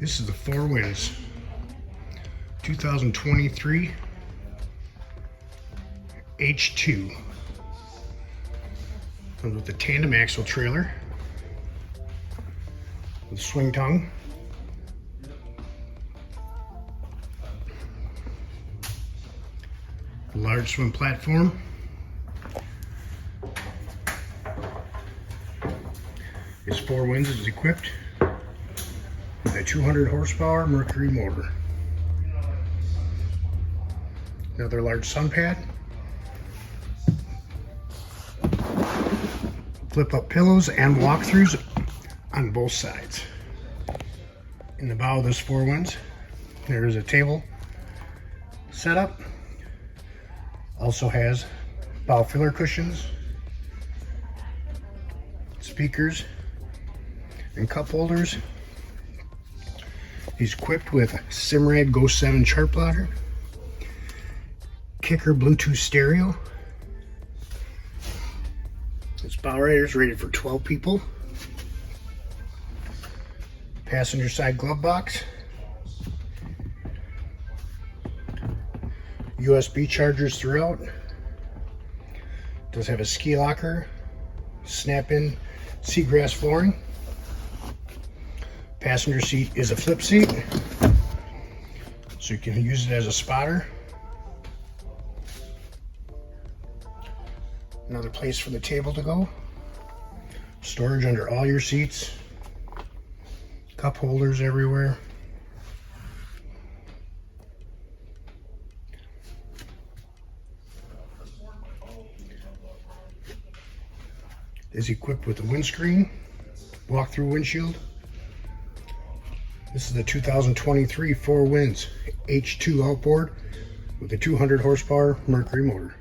This is the Four Winds 2023 H2. Comes with the tandem axle trailer with swing tongue. Large swim platform. This Four Winds is equipped with a 200 horsepower Mercury motor. Another large sun pad. Flip up pillows and walkthroughs on both sides. In the bow of this Four Winds, there is a table setup. Also has bow filler cushions, speakers, and cup holders. He's equipped with Simrad Go 7 chart plotter, Kicker Bluetooth stereo. This bow rider is rated for 12 people. Passenger side glove box. USB chargers throughout. Does have a ski locker, snap-in seagrass flooring. Passenger seat is a flip seat, so you can use it as a spotter. Another place for the table to go. Storage under all your seats. Cup holders everywhere. Is equipped with a windscreen, walk-through windshield. This is the 2023 Four Winds H2 outboard with a 200 horsepower Mercury motor.